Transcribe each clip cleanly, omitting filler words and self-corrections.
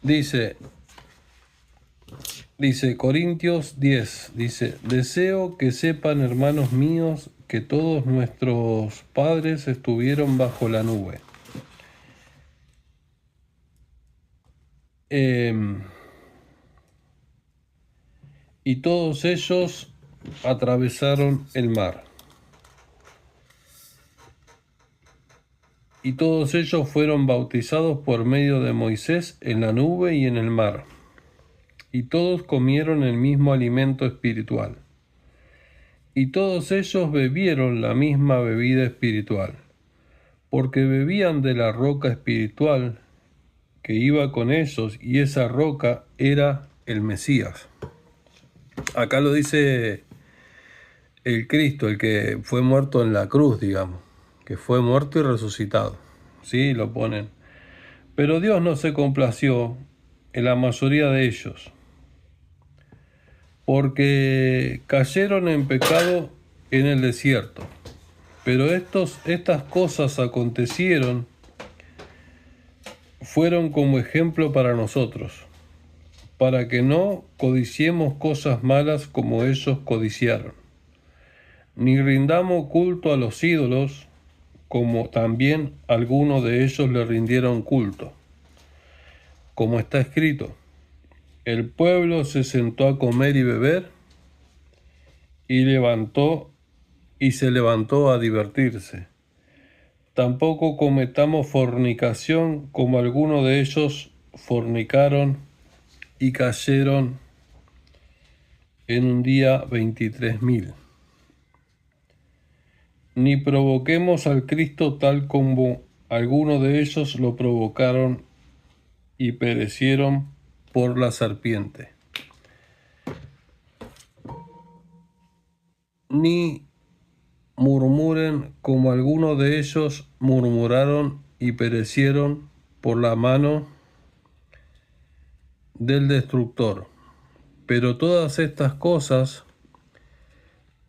Dice Corintios 10, dice, deseo que sepan, hermanos míos, que todos nuestros padres estuvieron bajo la nube. Y todos ellos atravesaron el mar. Y todos ellos fueron bautizados por medio de Moisés en la nube y en el mar. Y todos comieron el mismo alimento espiritual. Y todos ellos bebieron la misma bebida espiritual, porque bebían de la roca espiritual que iba con ellos, y esa roca era el Mesías. Acá lo dice el Cristo, el que fue muerto en la cruz, digamos, que fue muerto y resucitado. Sí, lo ponen. Pero Dios no se complació en la mayoría de ellos, porque cayeron en pecado en el desierto. Pero estas cosas acontecieron, fueron como ejemplo para nosotros, para que no codiciemos cosas malas como ellos codiciaron, ni rindamos culto a los ídolos, como también algunos de ellos le rindieron culto. Como está escrito, el pueblo se sentó a comer y beber, y se levantó a divertirse. Tampoco cometamos fornicación, como algunos de ellos fornicaron y cayeron en un día 23.000. Ni provoquemos al Cristo tal como algunos de ellos lo provocaron y perecieron por la serpiente. Ni murmuren como algunos de ellos murmuraron y perecieron por la mano del destructor. Pero todas estas cosas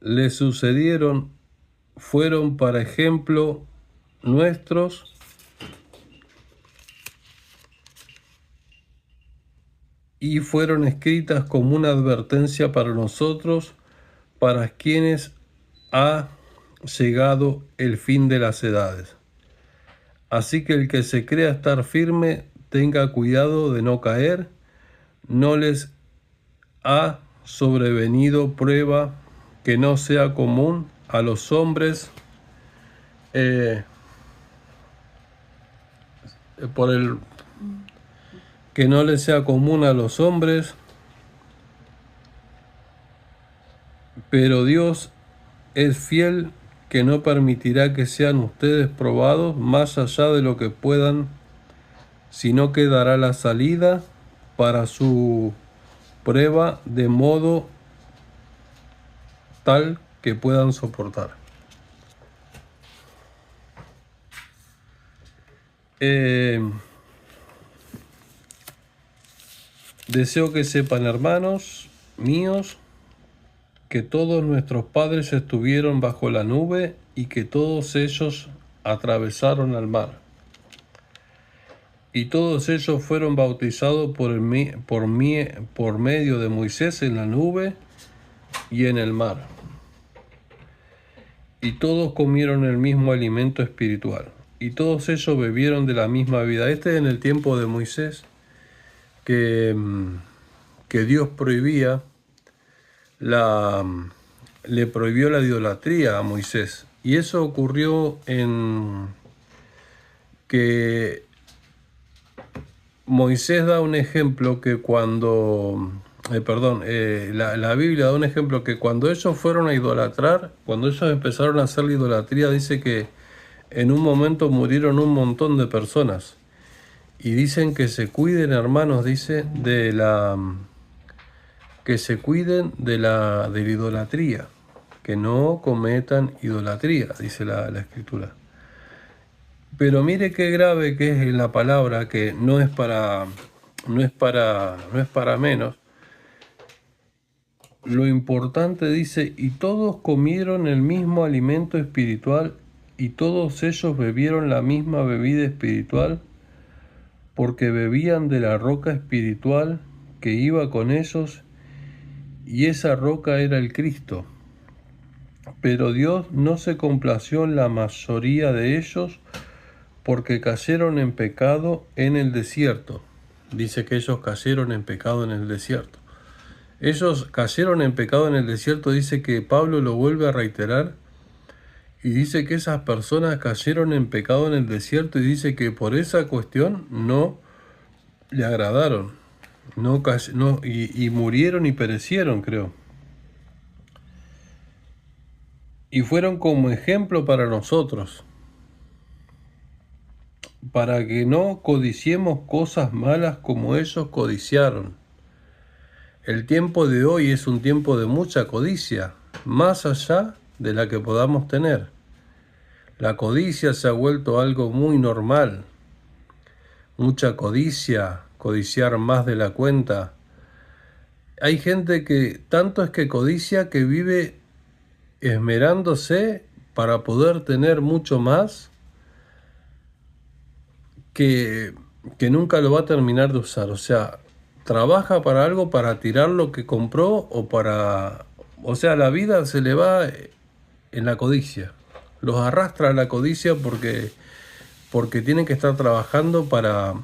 les sucedieron, fueron para ejemplo nuestros, y fueron escritas como una advertencia para nosotros, para quienes ha llegado el fin de las edades. Así que el que se crea estar firme, tenga cuidado de no caer. No les ha sobrevenido prueba que no sea común a los hombres, que no les sea común a los hombres, pero Dios es fiel, que no permitirá que sean ustedes probados más allá de lo que puedan, sino que dará la salida para su prueba, de modo tal que puedan soportar. Deseo que sepan, hermanos míos, que todos nuestros padres estuvieron bajo la nube y que todos ellos atravesaron al mar. Y todos ellos fueron bautizados por medio de Moisés en la nube y en el mar. Y todos comieron el mismo alimento espiritual. Y todos ellos bebieron de la misma vida. Este es en el tiempo de Moisés, que Dios le prohibió la idolatría a Moisés. Y eso ocurrió en que Moisés da un ejemplo que cuando, la Biblia da un ejemplo que cuando ellos fueron a idolatrar, cuando ellos empezaron a hacer la idolatría, dice que en un momento murieron un montón de personas. Y dicen que se cuiden, hermanos, dice, que se cuiden de la idolatría, que no cometan idolatría, dice la Escritura. Pero mire qué grave que es la palabra, que no es para menos. Lo importante dice, y todos comieron el mismo alimento espiritual, y todos ellos bebieron la misma bebida espiritual, porque bebían de la roca espiritual que iba con ellos, y esa roca era el Cristo. Pero Dios no se complació en la mayoría de ellos, porque cayeron en pecado en el desierto. Dice que ellos cayeron en pecado en el desierto. Ellos cayeron en pecado en el desierto, dice que Pablo lo vuelve a reiterar, y dice que esas personas cayeron en pecado en el desierto, y dice que por esa cuestión no le agradaron, y murieron y perecieron, creo. Y fueron como ejemplo para nosotros, para que no codiciemos cosas malas como ellos codiciaron. El tiempo de hoy es un tiempo de mucha codicia, más allá de la que podamos tener. La codicia se ha vuelto algo muy normal. Mucha codicia, codiciar más de la cuenta. Hay gente que tanto es que codicia que vive esmerándose para poder tener mucho más que nunca lo va a terminar de usar. O sea, trabaja para algo, para tirar lo que compró o para... O sea, la vida se le va en la codicia. Los arrastra a la codicia porque tienen que estar trabajando para...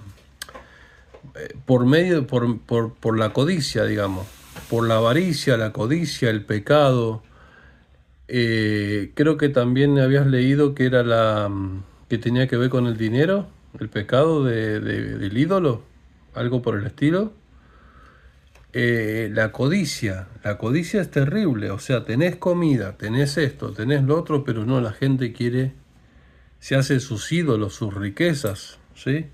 por la codicia, digamos. Por la avaricia, la codicia, el pecado. Creo que también habías leído que era que tenía que ver con el dinero, el pecado del ídolo, algo por el estilo. La codicia es terrible, o sea, tenés comida, tenés esto, tenés lo otro, pero no, la gente quiere, se hace sus ídolos, sus riquezas, ¿sí?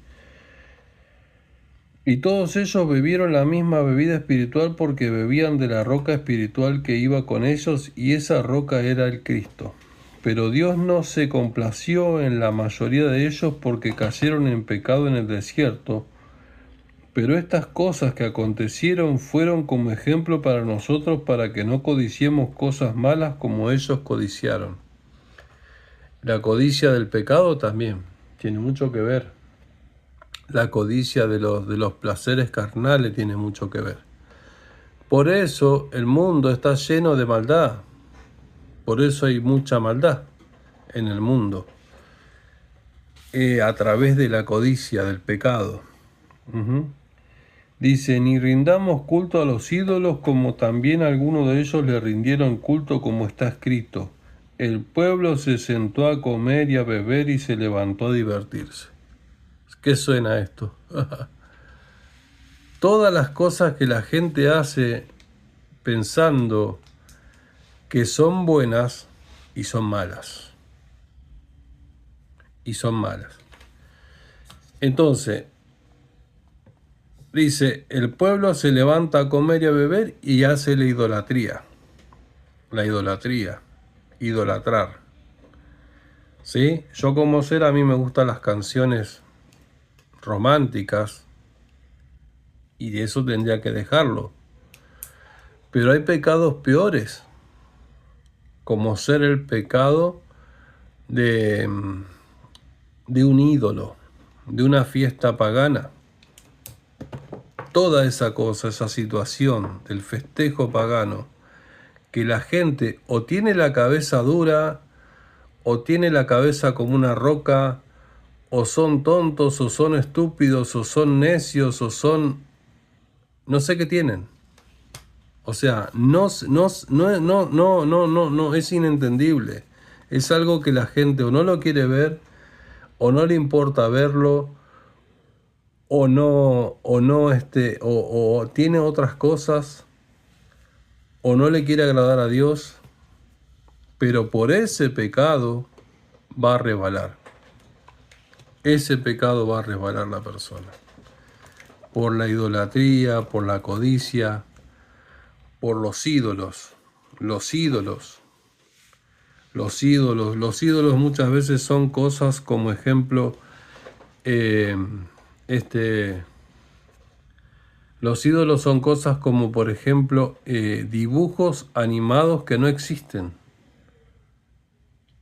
Y todos ellos bebieron la misma bebida espiritual porque bebían de la roca espiritual que iba con ellos, y esa roca era el Cristo. Pero Dios no se complació en la mayoría de ellos porque cayeron en pecado en el desierto. Pero estas cosas que acontecieron fueron como ejemplo para nosotros, para que no codiciemos cosas malas como ellos codiciaron. La codicia del pecado también tiene mucho que ver. La codicia de los placeres carnales tiene mucho que ver. Por eso el mundo está lleno de maldad. Por eso hay mucha maldad en el mundo. A través de la codicia del pecado. Dice, ni rindamos culto a los ídolos, como también algunos de ellos le rindieron culto, como está escrito. El pueblo se sentó a comer y a beber y se levantó a divertirse. ¿Qué suena esto? Todas las cosas que la gente hace pensando que son buenas y son malas. Y son malas. Entonces, dice, el pueblo se levanta a comer y a beber y hace la idolatría. La idolatría. Idolatrar. ¿Sí? Yo como ser, a mí me gustan las canciones románticas, y de eso tendría que dejarlo. Pero hay pecados peores, como ser el pecado de un ídolo, de una fiesta pagana. Toda esa cosa, esa situación del festejo pagano, que la gente o tiene la cabeza dura, o tiene la cabeza como una roca, o son tontos, o son estúpidos, o son necios, o son... no sé qué tienen. O sea, no, es inentendible. Es algo que la gente o no lo quiere ver, o no le importa verlo, o tiene otras cosas, o no le quiere agradar a Dios, pero por ese pecado va a resbalar. Ese pecado va a resbalar la persona. Por la idolatría, por la codicia, por los ídolos. Los ídolos muchas veces son cosas como ejemplo, los ídolos son cosas como, por ejemplo, dibujos animados que no existen.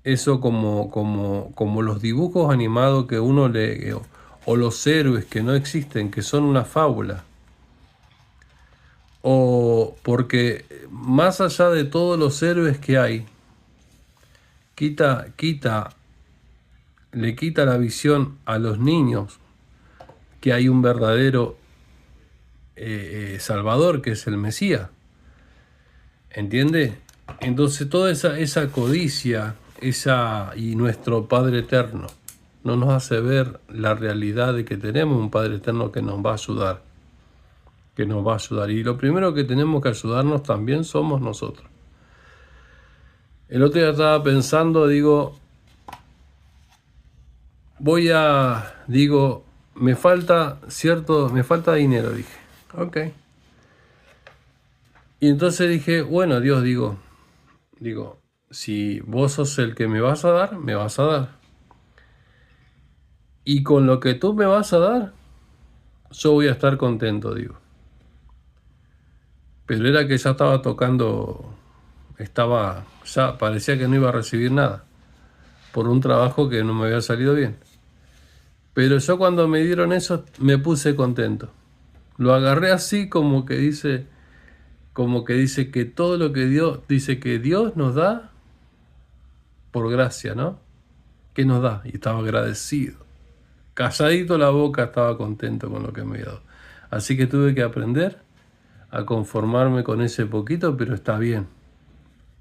Eso como los dibujos animados que uno le... o los héroes que no existen, que son una fábula, o porque más allá de todos los héroes que hay, le quita la visión a los niños que hay un verdadero Salvador, que es el Mesías. ¿Entiende? Entonces toda esa codicia, y nuestro Padre Eterno, no nos hace ver la realidad de que tenemos un Padre Eterno que nos va a ayudar. Que nos va a ayudar. Y lo primero que tenemos que ayudarnos también somos nosotros. El otro día estaba pensando, digo, me falta dinero, dije. Ok. Y entonces dije, bueno, Dios, digo, si vos sos el que me vas a dar, me vas a dar. Y con lo que tú me vas a dar, yo voy a estar contento, digo. Pero era que ya estaba tocando, ya parecía que no iba a recibir nada, por un trabajo que no me había salido bien. Pero yo cuando me dieron eso, me puse contento. Lo agarré así como que dice que todo lo que Dios, dice que Dios nos da por gracia, ¿no? ¿Qué nos da? Y estaba agradecido. Calladito la boca, estaba contento con lo que me había dado. Así que tuve que aprender a conformarme con ese poquito, pero está bien.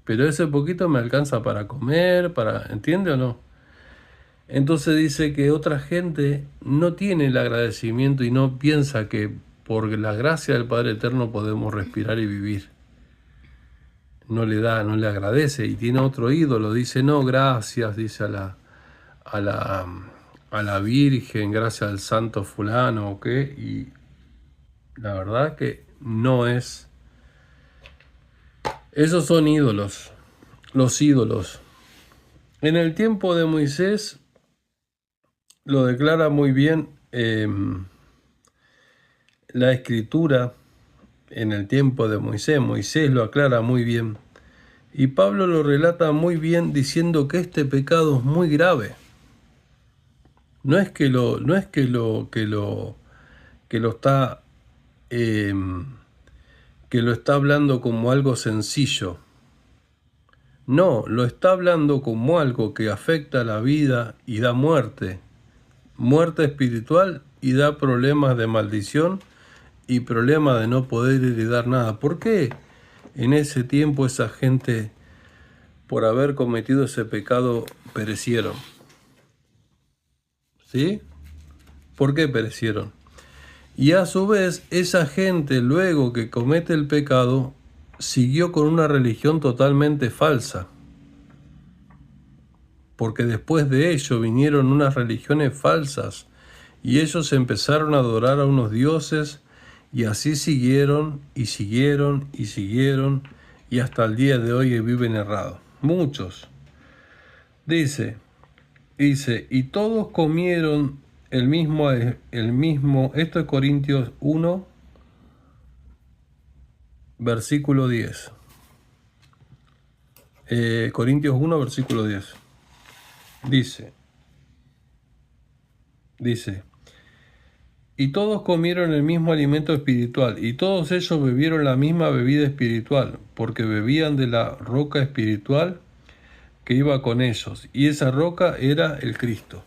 Pero ese poquito me alcanza para comer, ¿entiende o no? Entonces dice que otra gente no tiene el agradecimiento y no piensa que por la gracia del Padre Eterno podemos respirar y vivir. No le agradece y tiene otro ídolo, dice no, gracias, dice a la Virgen, gracias al santo fulano o qué, y la verdad que no es. Esos son ídolos, los ídolos. En el tiempo de Moisés lo declara muy bien la escritura. En el tiempo de Moisés lo aclara muy bien. Y Pablo lo relata muy bien diciendo que este pecado es muy grave. No es que lo está hablando como algo sencillo. No, lo está hablando como algo que afecta la vida y da muerte. Muerte espiritual y da problemas de maldición y problemas de no poder heredar nada. ¿Por qué en ese tiempo esa gente, por haber cometido ese pecado, perecieron? ¿Sí? ¿Por qué perecieron? Y a su vez, esa gente, luego que comete el pecado, siguió con una religión totalmente falsa. Porque después de ello vinieron unas religiones falsas y ellos empezaron a adorar a unos dioses y así siguieron y siguieron y siguieron y hasta el día de hoy viven errados. Muchos. Dice, y todos comieron el mismo, esto es Corintios 1, versículo 10. Corintios 1, versículo 10. Dice, y todos comieron el mismo alimento espiritual, y todos ellos bebieron la misma bebida espiritual, porque bebían de la roca espiritual que iba con ellos, y esa roca era el Cristo.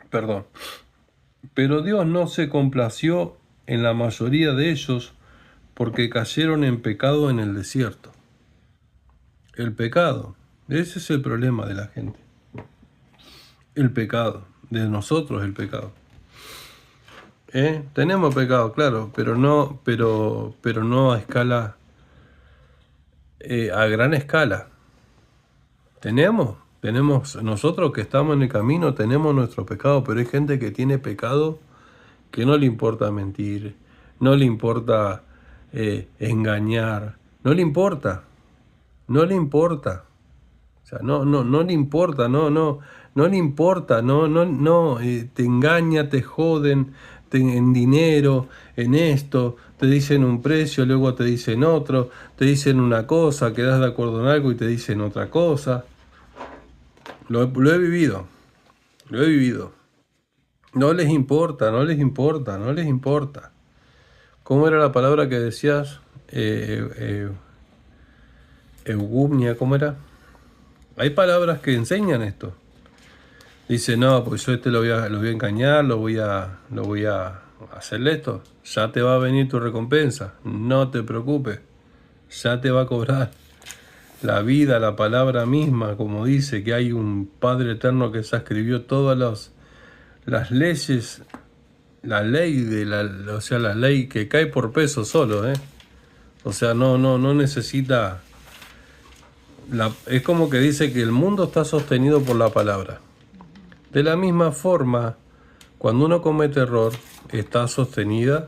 Perdón. Pero Dios no se complació en la mayoría de ellos, porque cayeron en pecado en el desierto. El pecado, ese es el problema de la gente. El pecado, de nosotros el pecado. Tenemos pecado, claro, pero no a escala, a gran escala. Tenemos nosotros que estamos en el camino, tenemos nuestro pecado, pero hay gente que tiene pecado que no le importa mentir, no le importa engañar, no le importa. O sea, no le importa, no le importa, te engaña, te joden en dinero, en esto, te dicen un precio, luego te dicen otro, te dicen una cosa, quedas de acuerdo en algo y te dicen otra cosa. Lo he vivido, lo he vivido. No les importa, no les importa, no les importa. ¿Cómo era la palabra que decías? Eugumnia, ¿cómo era? Hay palabras que enseñan esto. Dice, no, pues yo lo voy a engañar, lo voy a hacerle esto. Ya te va a venir tu recompensa. No te preocupes. Ya te va a cobrar. La vida, la palabra misma, como dice que hay un Padre Eterno que se escribió todas las leyes, la ley o sea, la ley que cae por peso solo, ¿eh? O sea, no necesita. Es como que dice que el mundo está sostenido por la palabra. De la misma forma, cuando uno comete error, está sostenida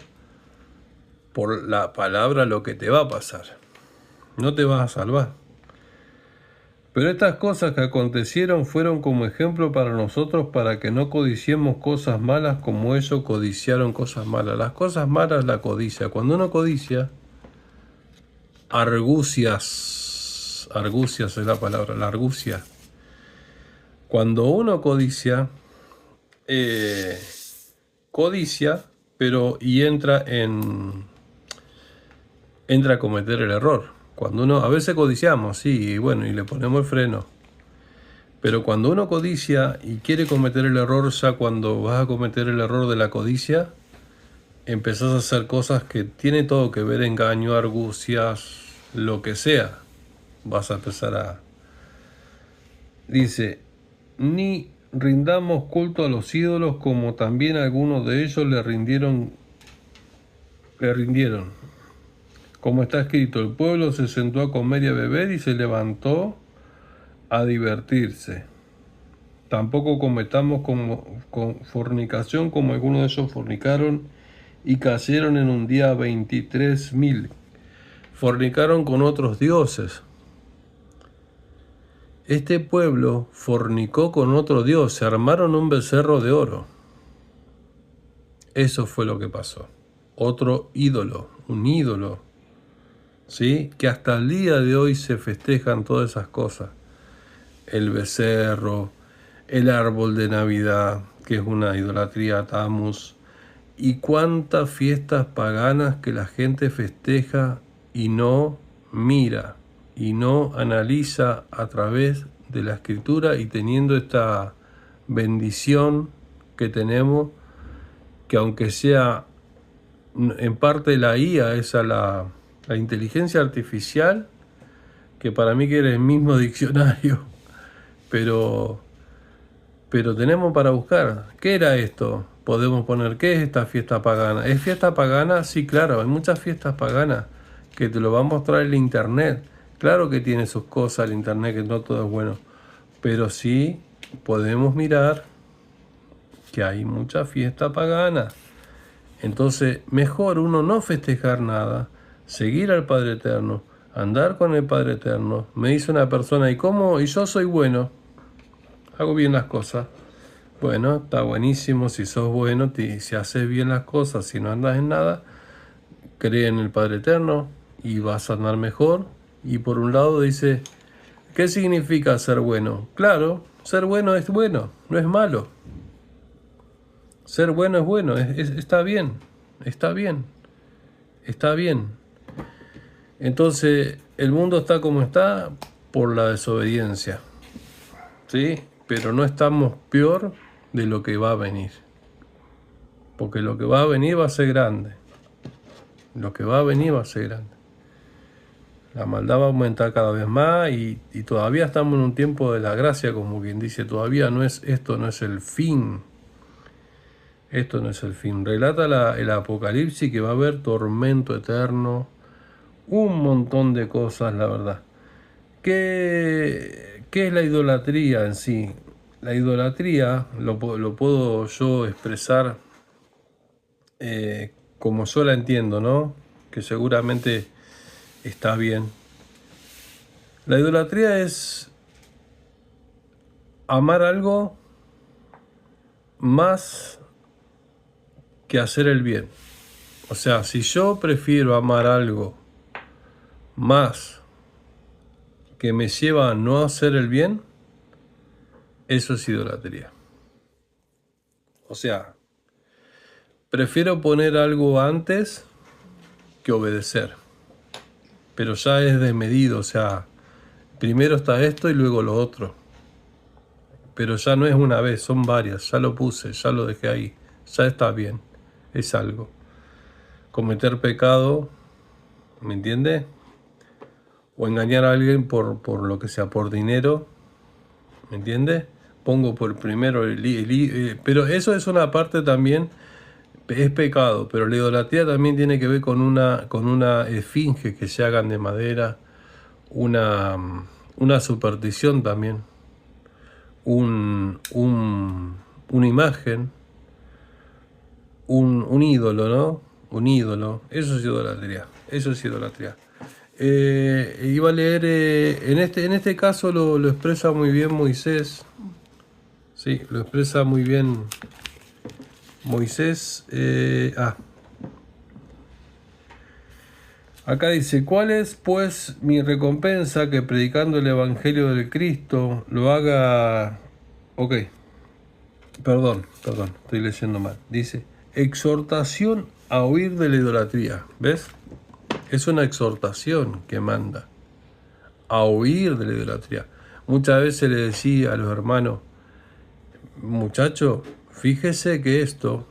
por la palabra lo que te va a pasar. No te vas a salvar. Pero estas cosas que acontecieron fueron como ejemplo para nosotros para que no codiciemos cosas malas como ellos codiciaron cosas malas. Las cosas malas, la codicia. Cuando uno codicia, argucias es la palabra, la argucia. Cuando uno codicia, pero entra a cometer el error. Cuando uno, a veces codiciamos, sí, y bueno, y le ponemos el freno. Pero cuando uno codicia y quiere cometer el error, ya cuando vas a cometer el error de la codicia, empezás a hacer cosas que tiene todo que ver, engaño, argucias, lo que sea. Vas a empezar a... Dice, ni rindamos culto a los ídolos como también algunos de ellos le rindieron. Como está escrito, el pueblo se sentó a comer y a beber y se levantó a divertirse. Tampoco cometamos con fornicación como algunos de ellos fornicaron y cayeron en un día 23.000. Fornicaron con otros dioses. Este pueblo fornicó con otro dios, se armaron un becerro de oro. Eso fue lo que pasó. Otro ídolo, un ídolo, ¿sí? Que hasta el día de hoy se festejan todas esas cosas. El becerro, el árbol de Navidad, que es una idolatría a Tammuz, y cuántas fiestas paganas que la gente festeja y no mira, y no analiza a través de la escritura, y teniendo esta bendición que tenemos, que aunque sea en parte la IA, la inteligencia artificial, que para mí que era el mismo diccionario, pero tenemos para buscar. ¿Qué era esto? Podemos poner, ¿qué es esta fiesta pagana? ¿Es fiesta pagana? Sí, claro, hay muchas fiestas paganas que te lo va a mostrar el internet. Claro que tiene sus cosas el internet, que no todo es bueno, pero sí podemos mirar que hay mucha fiesta pagana. Entonces, mejor uno no festejar nada, seguir al Padre Eterno, andar con el Padre Eterno. Me dice una persona, ¿y cómo? Y yo soy bueno, hago bien las cosas. Bueno, está buenísimo, si sos bueno, si haces bien las cosas, si no andas en nada, cree en el Padre Eterno y vas a andar mejor. Y por un lado dice, ¿qué significa ser bueno? Claro, ser bueno es bueno, no es malo. Ser bueno es bueno, está bien, está bien, está bien. Entonces, el mundo está como está por la desobediencia, ¿sí? Pero no estamos peor de lo que va a venir. Porque lo que va a venir va a ser grande. Lo que va a venir va a ser grande. La maldad va a aumentar cada vez más y todavía estamos en un tiempo de la gracia, como quien dice, todavía esto no es el fin. Esto no es el fin. Relata el Apocalipsis que va a haber tormento eterno, un montón de cosas, la verdad. ¿Qué es la idolatría en sí? La idolatría lo puedo yo expresar como yo la entiendo, ¿no? Que seguramente está bien. La idolatría es amar algo más que hacer el bien. O sea, si yo prefiero amar algo más que me lleva a no hacer el bien, Eso es idolatría. O sea, prefiero poner algo antes que obedecer. Pero ya es desmedido, o sea, primero está esto y luego lo otro. Pero ya no es una vez, son varias. Ya lo puse, ya lo dejé ahí. Ya está bien. Es algo. Cometer pecado, ¿me entiende? O engañar a alguien por lo que sea, por dinero, ¿me entiende? Pongo por primero pero eso es una parte también, es pecado, pero la idolatría también tiene que ver con una esfinge que se hagan de madera, una, una superstición también, una imagen, un ídolo, ¿no? Un ídolo, eso es idolatría, eso es idolatría. Iba a leer, en este caso lo expresa muy bien Moisés, sí, lo expresa muy bien Moisés. Acá dice, ¿cuál es pues mi recompensa que predicando el Evangelio del Cristo lo haga? Ok, perdón, estoy leyendo mal. Dice, exhortación a huir de la idolatría, ¿ves? Es una exhortación que manda a huir de la idolatría. Muchas veces le decía a los hermanos, muchacho, fíjese que esto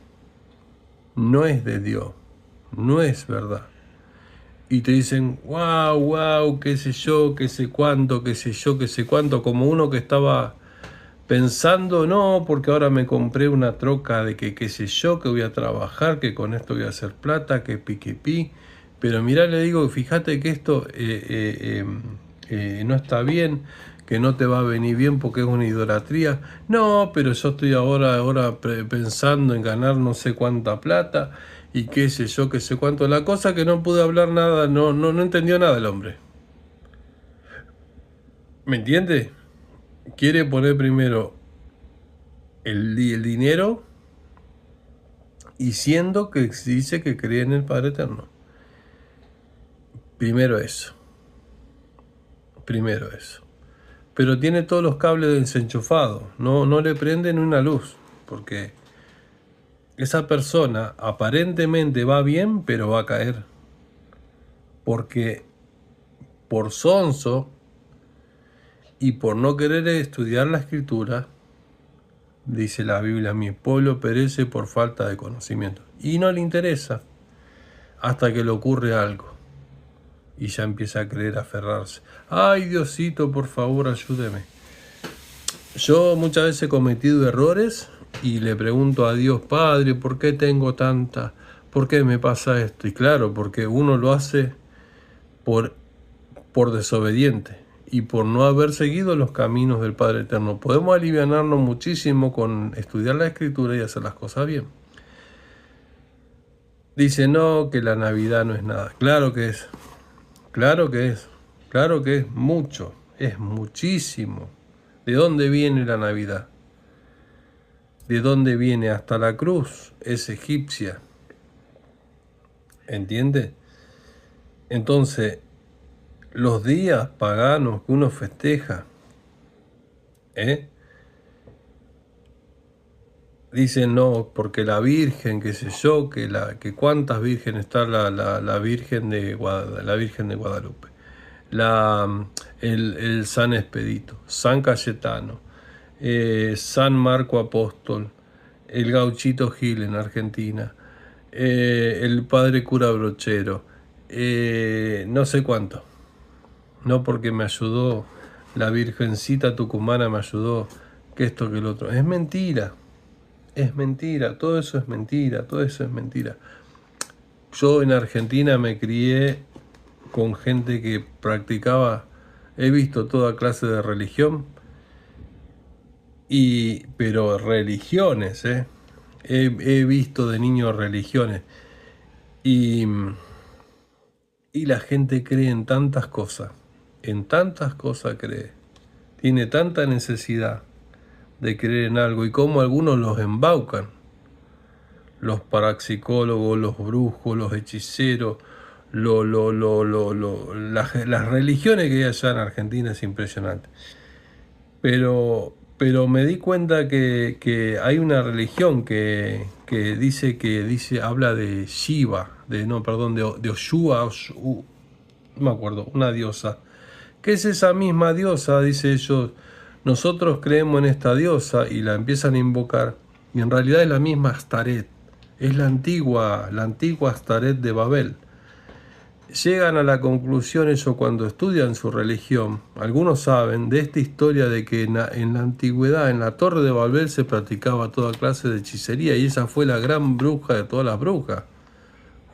no es de Dios, no es verdad. Y te dicen, wow, qué sé yo, qué sé cuánto, qué sé yo, qué sé cuánto, como uno que estaba pensando, no, porque ahora me compré una troca de que qué sé yo, que voy a trabajar, que con esto voy a hacer plata, que pi. Pero mirá, le digo, fíjate que esto no está bien, que no te va a venir bien porque es una idolatría. No, pero yo estoy ahora pensando en ganar no sé cuánta plata y qué sé yo, qué sé cuánto. La cosa que no pude hablar nada, no entendió nada el hombre. ¿Me entiende? Quiere poner primero el dinero y siendo que dice que cree en el Padre Eterno. Primero eso. Pero tiene todos los cables desenchufados. No le prenden una luz. Porque esa persona aparentemente va bien, pero va a caer. Porque por sonso y por no querer estudiar la escritura, dice la Biblia, mi pueblo perece por falta de conocimiento. Y no le interesa hasta que le ocurre algo. Y ya empieza a creer, a aferrarse. Ay, Diosito, por favor, ayúdeme. Yo muchas veces he cometido errores y le pregunto a Dios, Padre, ¿por qué tengo tanta? ¿Por qué me pasa esto? Y claro, porque uno lo hace por, por desobediente y por no haber seguido los caminos del Padre Eterno. Podemos alivianarnos muchísimo con estudiar la Escritura y hacer las cosas bien. Dice, no, que la Navidad no es nada. Claro que es. Claro que es. Claro que es mucho. Es muchísimo. ¿De dónde viene la Navidad? ¿De dónde viene? Hasta la cruz es egipcia. ¿Entiende? Entonces, los días paganos que uno festeja, dicen no, porque la Virgen, qué sé yo, que cuántas vírgenes está la Virgen de Guadalupe, el San Expedito, San Cayetano, San Marco Apóstol, el Gauchito Gil en Argentina, el Padre Cura Brochero, no sé cuánto. No porque me ayudó, la Virgencita Tucumana me ayudó, que esto, que el otro. Es mentira, todo eso es mentira, todo eso es mentira. Yo en Argentina me crié con gente que practicaba, he visto toda clase de religión, pero religiones, he visto de niños religiones, y, y la gente cree en tantas cosas cree, tiene tanta necesidad de creer en algo, y como algunos los embaucan, los parapsicólogos, los brujos, los hechiceros, las religiones que hay allá en Argentina es impresionante. Pero pero me di cuenta que hay una religión que dice, habla de Shiva, de Oshua, no me acuerdo, una diosa. ¿Qué es esa misma diosa? Dice ellos, nosotros creemos en esta diosa y la empiezan a invocar, y en realidad es la misma Astaret, es la antigua Astaret de Babel. Llegan a la conclusión eso cuando estudian su religión. Algunos saben de esta historia de que en la antigüedad, en la Torre de Babel, se practicaba toda clase de hechicería, y esa fue la gran bruja de todas las brujas,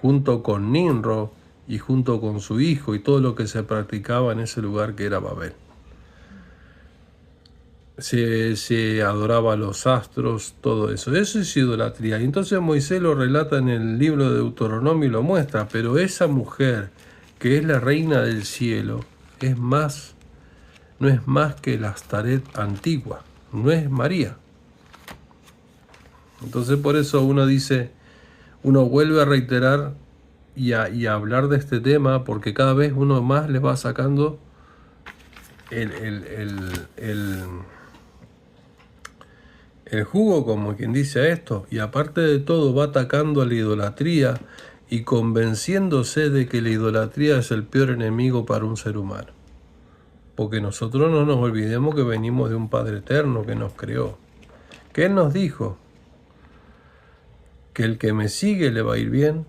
junto con Nimrod y junto con su hijo y todo lo que se practicaba en ese lugar que era Babel. Se adoraba a los astros, todo eso. Eso es idolatría. Y entonces Moisés lo relata en el libro de Deuteronomio y lo muestra. Pero esa mujer, que es la reina del cielo, no es más que la Astaret antigua. No es María. Entonces por eso uno vuelve a reiterar y a hablar de este tema, porque cada vez uno más le va sacando el jugo, como quien dice, a esto, y aparte de todo va atacando a la idolatría y convenciéndose de que la idolatría es el peor enemigo para un ser humano. Porque nosotros no nos olvidemos que venimos de un Padre eterno que nos creó, que Él nos dijo que el que me sigue le va a ir bien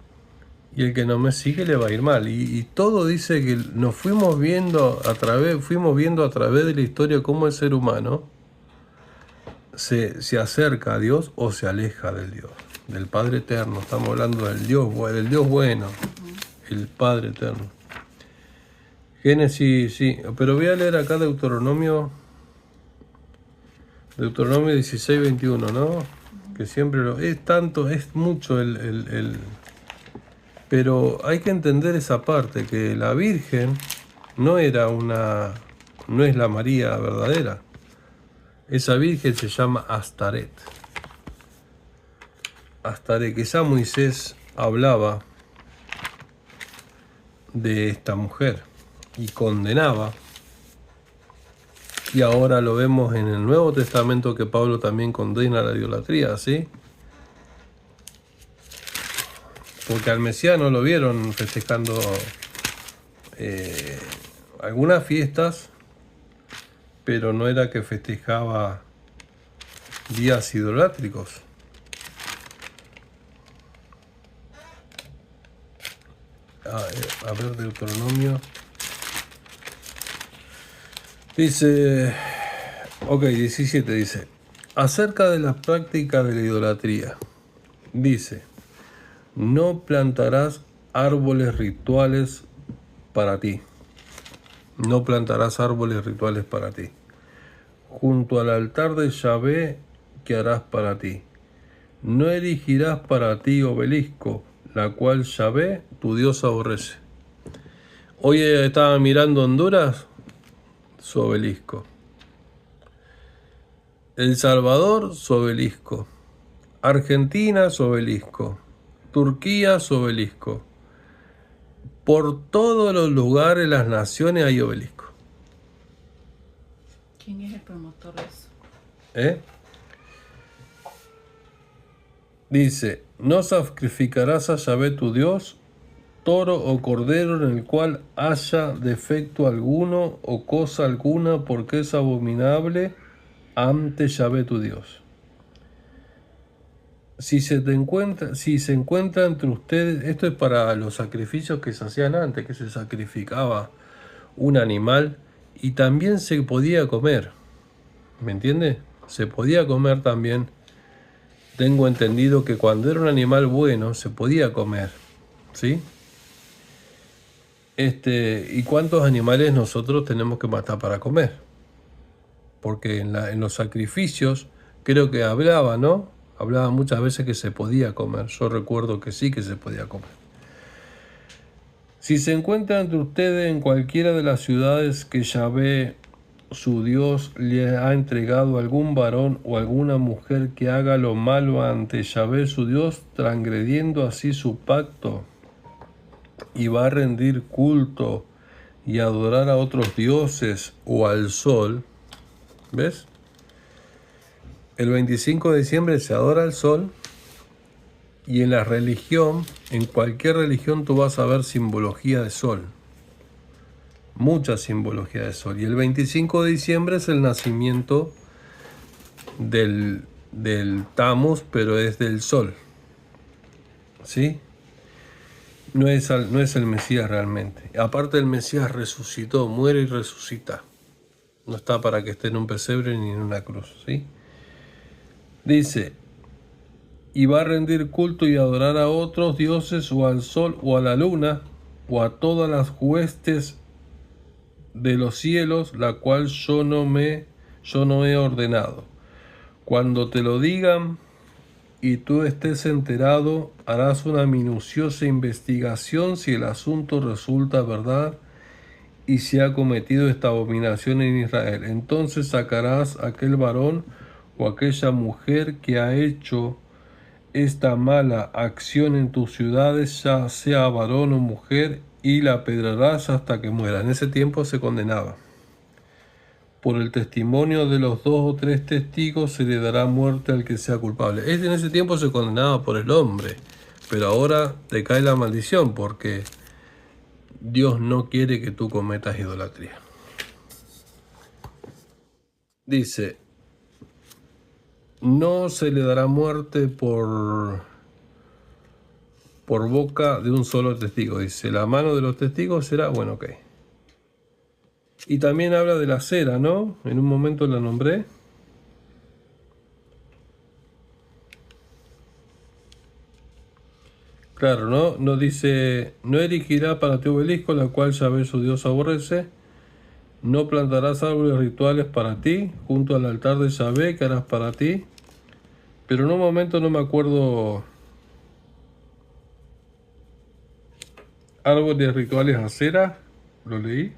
y el que no me sigue le va a ir mal. Y todo dice que nos fuimos viendo a través de la historia cómo el ser humano se acerca a Dios o se aleja del Dios, del Padre eterno. Estamos hablando del Dios bueno, el Padre eterno. Génesis, sí, pero voy a leer acá Deuteronomio 16, 21, ¿no? Que siempre es mucho pero hay que entender esa parte, que la Virgen no es la María verdadera. Esa Virgen se llama Astaret. Astaret, que ya Moisés hablaba de esta mujer y condenaba. Y ahora lo vemos en el Nuevo Testamento que Pablo también condena la idolatría, ¿sí? Porque al Mesías no lo vieron festejando algunas fiestas, pero no era que festejaba días idolátricos. A ver, Deuteronomio. Dice, 17 dice, acerca de la práctica de la idolatría, dice, no plantarás árboles rituales para ti. No plantarás árboles rituales para ti. Junto al altar de Yahvé, ¿qué harás para ti? No erigirás para ti obelisco, la cual Yahvé, tu Dios, aborrece. Hoy estaba mirando Honduras, su obelisco. El Salvador, su obelisco. Argentina, su obelisco. Turquía, su obelisco. Por todos los lugares, las naciones, hay obelisco. ¿Quién es el promotor de eso? Dice, no sacrificarás a Yahvé tu Dios toro o cordero en el cual haya defecto alguno o cosa alguna, porque es abominable ante Yahvé tu Dios. Si se encuentra entre ustedes, esto es para los sacrificios que se hacían antes, que se sacrificaba un animal y también se podía comer, ¿me entiende? Se podía comer también. Tengo entendido que cuando era un animal bueno se podía comer, ¿sí? ¿Y cuántos animales nosotros tenemos que matar para comer? Porque en los sacrificios creo que hablaba, ¿no? Hablaba muchas veces que se podía comer. Yo recuerdo que sí que se podía comer. Si se encuentra entre ustedes en cualquiera de las ciudades que Yahvé, su Dios, le ha entregado a algún varón o alguna mujer que haga lo malo ante Yahvé, su Dios, transgrediendo así su pacto, y va a rendir culto y adorar a otros dioses o al sol, ¿ves? El 25 de diciembre se adora el sol y en la religión, en cualquier religión tú vas a ver simbología de sol. Mucha simbología de sol. Y el 25 de diciembre es el nacimiento del Tammuz, pero es del sol. ¿Sí? No es el Mesías realmente. Aparte, el Mesías resucitó, muere y resucita. No está para que esté en un pesebre ni en una cruz, ¿sí? Dice, y va a rendir culto y adorar a otros dioses, o al sol, o a la luna, o a todas las huestes de los cielos, la cual yo no he ordenado. Cuando te lo digan y tú estés enterado, harás una minuciosa investigación si el asunto resulta verdad y si ha cometido esta abominación en Israel. Entonces sacarás a aquel varón o aquella mujer que ha hecho esta mala acción en tus ciudades, ya sea varón o mujer, y la apedrearás hasta que muera. En ese tiempo se condenaba. Por el testimonio de los 2 o 3 testigos se le dará muerte al que sea culpable. En ese tiempo se condenaba por el hombre, pero ahora te cae la maldición porque Dios no quiere que tú cometas idolatría. Dice, no se le dará muerte por boca de un solo testigo. Dice, la mano de los testigos será, bueno, ok. Y también habla de la cera, ¿no? En un momento la nombré. Claro, ¿no? Nos dice, no erigirá para ti obelisco, la cual Yahvé su Dios aborrece. No plantarás árboles rituales para ti, junto al altar de Yahvé que harás para ti. Pero en un momento no me acuerdo. Árboles rituales a cera, lo leí.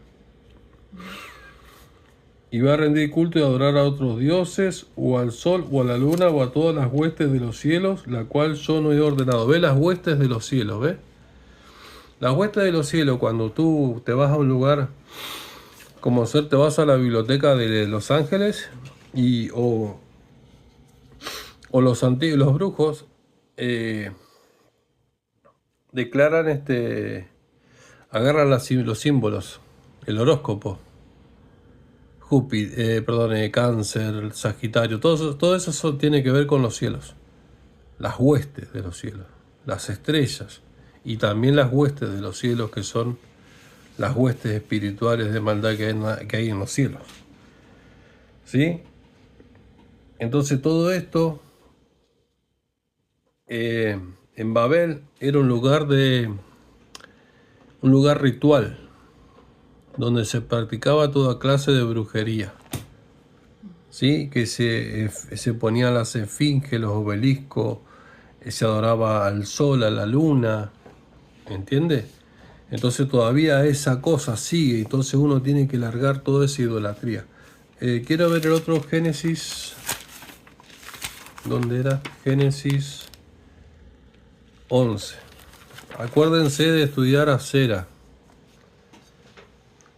Y va a rendir culto y adorar a otros dioses, o al sol, o a la luna, o a todas las huestes de los cielos, la cual yo no he ordenado. Ve las huestes de los cielos, ¿ve? Las huestes de los cielos, cuando tú te vas a un lugar, como ser, te vas a la biblioteca de Los Ángeles, o los brujos declaran agarran los símbolos, el horóscopo, Júpiter, Cáncer, Sagitario, todo eso tiene que ver con los cielos, las huestes de los cielos, las estrellas y también las huestes de los cielos, que son las huestes espirituales de maldad que hay en los cielos. ¿Sí? Entonces todo esto en Babel era un lugar ritual donde se practicaba toda clase de brujería, ¿sí? Que se ponían las esfinges, los obeliscos, se adoraba al sol, a la luna, ¿entiendes? Entonces todavía esa cosa sigue, entonces uno tiene que largar toda esa idolatría. Quiero ver el otro Génesis. ¿Dónde era? Génesis 11. Acuérdense de estudiar a Cera.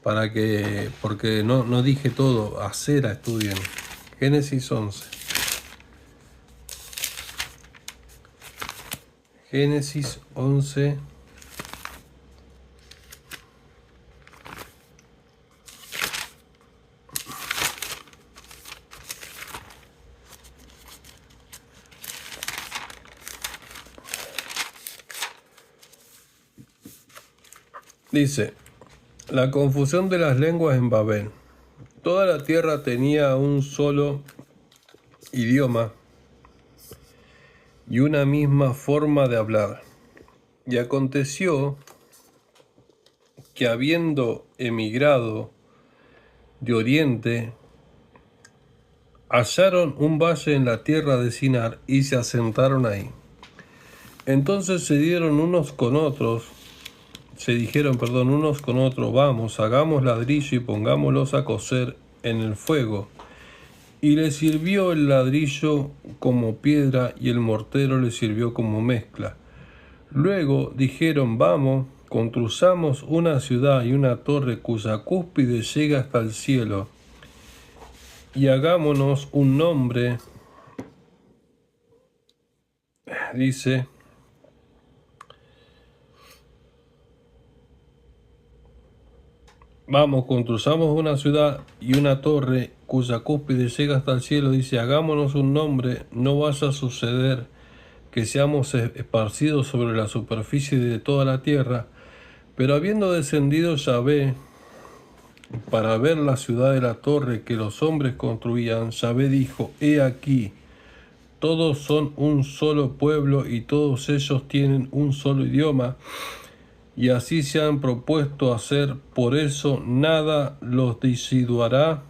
Porque no dije todo. A Cera estudien. Génesis 11. Génesis 11. Dice, la confusión de las lenguas en Babel. Toda la tierra tenía un solo idioma y una misma forma de hablar. Y aconteció que habiendo emigrado de oriente, hallaron un valle en la tierra de Sinar y se asentaron ahí. Entonces se dijeron unos con otros, vamos, hagamos ladrillo y pongámoslos a cocer en el fuego. Y les sirvió el ladrillo como piedra y el mortero les sirvió como mezcla. Luego dijeron, vamos, construyamos una ciudad y una torre cuya cúspide llega hasta el cielo, y hagámonos un nombre dice: vamos, construyamos una ciudad y una torre cuya cúspide llega hasta el cielo. Dice: hagámonos un nombre, no vaya a suceder que seamos esparcidos sobre la superficie de toda la tierra. Pero habiendo descendido Yahvé para ver la ciudad de la torre que los hombres construían, Yahvé dijo: he aquí, todos son un solo pueblo y todos ellos tienen un solo idioma, y así se han propuesto hacer, por eso nada los disuadirá,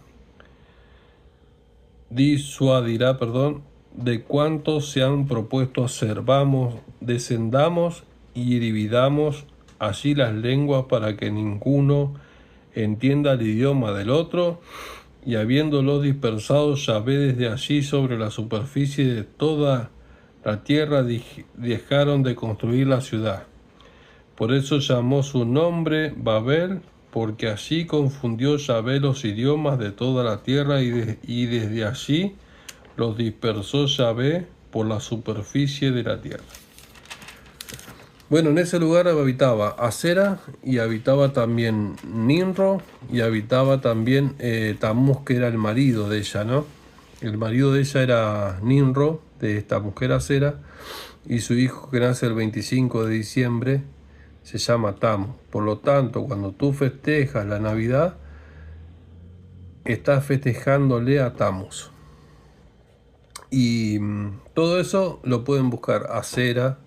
de cuantos se han propuesto hacer. Vamos, descendamos y dividamos allí las lenguas para que ninguno entienda el idioma del otro. Y habiéndolos dispersado, Yahvé desde allí sobre la superficie de toda la tierra dejaron de construir la ciudad. Por eso llamó su nombre Babel, porque allí confundió Yahvé los idiomas de toda la tierra, y desde allí los dispersó Yahvé por la superficie de la tierra. Bueno, en ese lugar habitaba Acera, y habitaba también Nimro, y habitaba también Tamuz, que era el marido de ella, ¿no? El marido de ella era Nimro, de esta mujer Acera, y su hijo, que nace el 25 de diciembre, se llama Tamuz. Por lo tanto, cuando tú festejas la Navidad, estás festejándole a Tamuz. Y todo eso lo pueden buscar: Acera,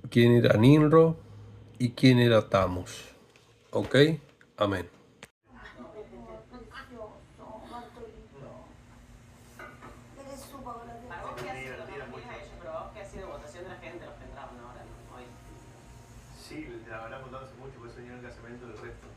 quién era Nimro y quién era Tamuz. ¿Ok? Amén. Sí, la habrá contado hace mucho, por eso venía al casamiento del resto.